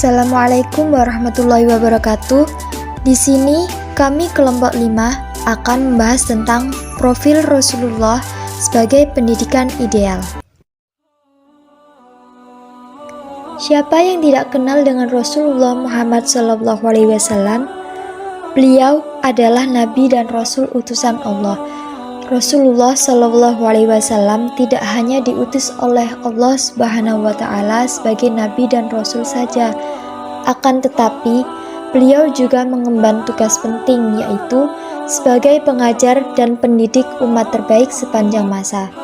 Assalamualaikum warahmatullahi wabarakatuh. Di sini kami kelompok 5 akan membahas tentang profil Rasulullah sebagai pendidikan ideal. Siapa yang tidak kenal dengan Rasulullah Muhammad SAW? Beliau adalah Nabi dan Rasul utusan Allah. Rasulullah SAW tidak hanya diutus oleh Allah Subhanahu wa Ta'ala sebagai Nabi dan Rasul saja, akan tetapi beliau juga mengemban tugas penting, yaitu sebagai pengajar dan pendidik umat terbaik sepanjang masa.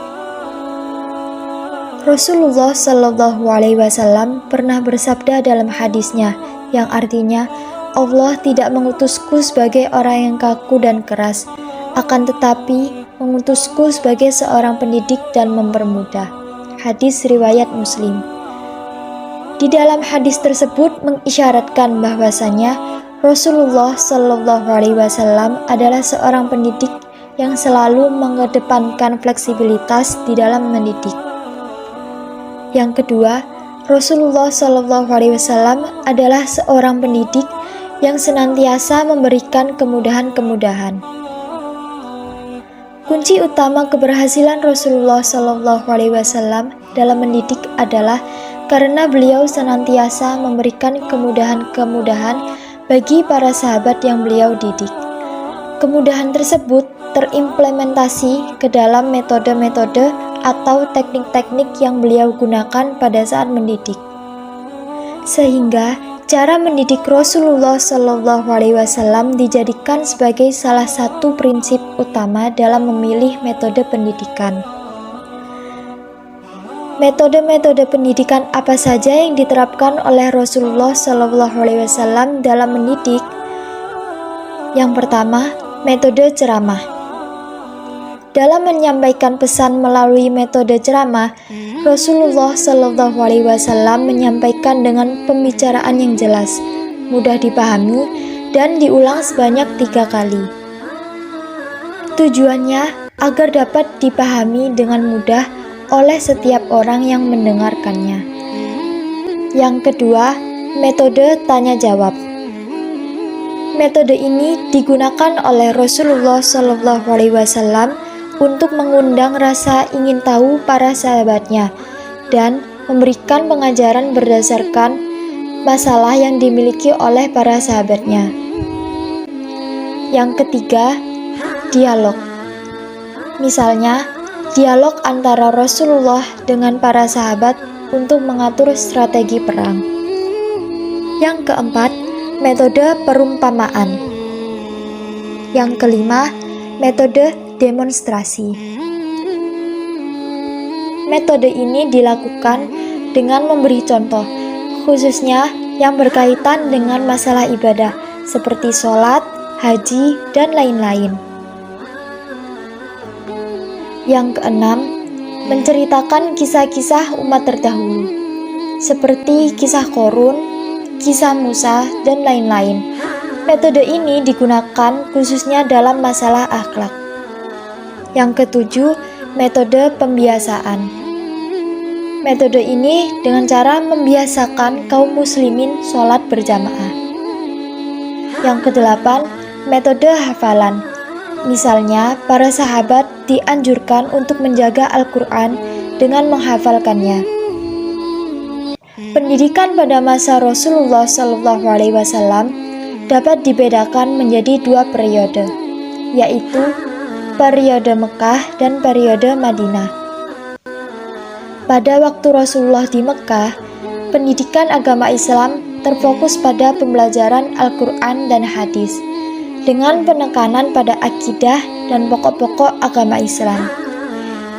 Rasulullah SAW pernah bersabda dalam hadisnya, yang artinya, Allah tidak mengutusku sebagai orang yang kaku dan keras, akan tetapi mengutusku sebagai seorang pendidik dan mempermudah. Hadis riwayat Muslim. Di dalam hadis tersebut mengisyaratkan bahwasanya Rasulullah SAW adalah seorang pendidik yang selalu mengedepankan fleksibilitas di dalam mendidik. Yang kedua, Rasulullah SAW adalah seorang pendidik yang senantiasa memberikan kemudahan-kemudahan. Kunci utama keberhasilan Rasulullah SAW dalam mendidik adalah karena beliau senantiasa memberikan kemudahan-kemudahan bagi para sahabat yang beliau didik. Kemudahan tersebut terimplementasi ke dalam metode-metode atau teknik-teknik yang beliau gunakan pada saat mendidik. Sehingga cara mendidik Rasulullah SAW dijadikan sebagai salah satu prinsip utama dalam memilih metode pendidikan. Metode-metode pendidikan apa saja yang diterapkan oleh Rasulullah SAW dalam mendidik? Yang pertama, metode ceramah. Dalam menyampaikan pesan melalui metode ceramah, Rasulullah SAW menyampaikan dengan pembicaraan yang jelas, mudah dipahami, dan diulang sebanyak 3 kali. Tujuannya agar dapat dipahami dengan mudah oleh setiap orang yang mendengarkannya. Yang kedua, metode tanya-jawab. Metode ini digunakan oleh Rasulullah SAW untuk mengundang rasa ingin tahu para sahabatnya dan memberikan pengajaran berdasarkan masalah yang dimiliki oleh para sahabatnya. Yang ketiga, dialog. Misalnya, dialog antara Rasulullah dengan para sahabat untuk mengatur strategi perang. Yang keempat, metode perumpamaan. Yang kelima, metode demonstrasi. Metode ini dilakukan dengan memberi contoh, khususnya yang berkaitan dengan masalah ibadah, seperti sholat, haji, dan lain-lain. Yang keenam, menceritakan kisah-kisah umat terdahulu, seperti kisah Qorun, kisah Musa, dan lain-lain. Metode ini digunakan khususnya dalam masalah akhlak. Yang ketujuh, metode pembiasaan. Metode ini dengan cara membiasakan kaum muslimin sholat berjamaah. Yang kedelapan, metode hafalan. Misalnya, para sahabat dianjurkan untuk menjaga Al-Quran dengan menghafalkannya. Pendidikan pada masa Rasulullah SAW dapat dibedakan menjadi 2 periode, yaitu periode Mekah dan periode Madinah. Pada waktu Rasulullah di Mekah, pendidikan agama Islam terfokus pada pembelajaran Al-Quran dan hadis, dengan penekanan pada akidah dan pokok-pokok agama Islam.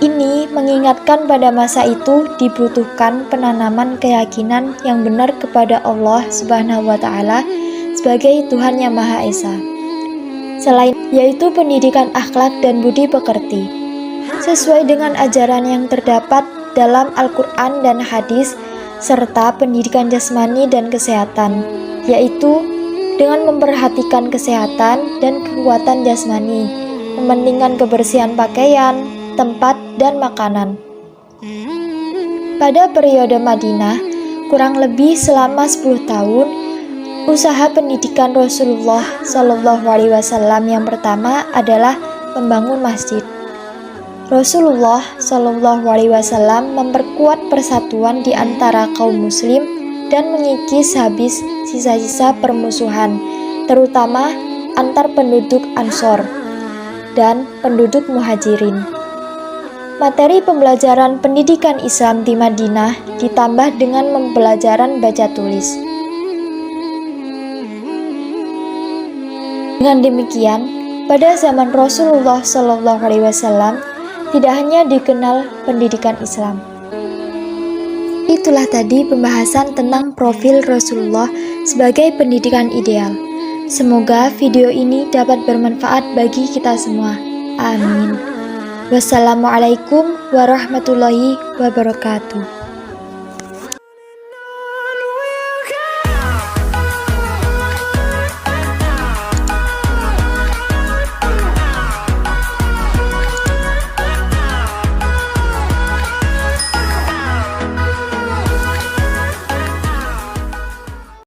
Ini mengingatkan pada masa itu dibutuhkan penanaman keyakinan yang benar kepada Allah Subhanahu wa Ta'ala sebagai Tuhan yang Maha Esa. Selain yaitu pendidikan akhlak dan budi pekerti, sesuai dengan ajaran yang terdapat dalam Al-Quran dan hadis, serta pendidikan jasmani dan kesehatan, yaitu dengan memperhatikan kesehatan dan kekuatan jasmani, mementingkan kebersihan pakaian, tempat, dan makanan. Pada periode Madinah, Kurang lebih selama 10 tahun, usaha pendidikan Rasulullah Shallallahu Alaihi Wasallam yang pertama adalah membangun masjid. Rasulullah Shallallahu Alaihi Wasallam memperkuat persatuan di antara kaum Muslim dan mengikis habis sisa-sisa permusuhan, terutama antar penduduk Ansor dan penduduk Muhajirin. Materi pembelajaran pendidikan Islam di Madinah ditambah dengan pembelajaran baca tulis. Dengan demikian, pada zaman Rasulullah Shallallahu Alaihi Wasallam tidak hanya dikenal pendidikan Islam. Itulah tadi pembahasan tentang profil Rasulullah sebagai pendidikan ideal. Semoga video ini dapat bermanfaat bagi kita semua. Amin. Wassalamualaikum warahmatullahi wabarakatuh.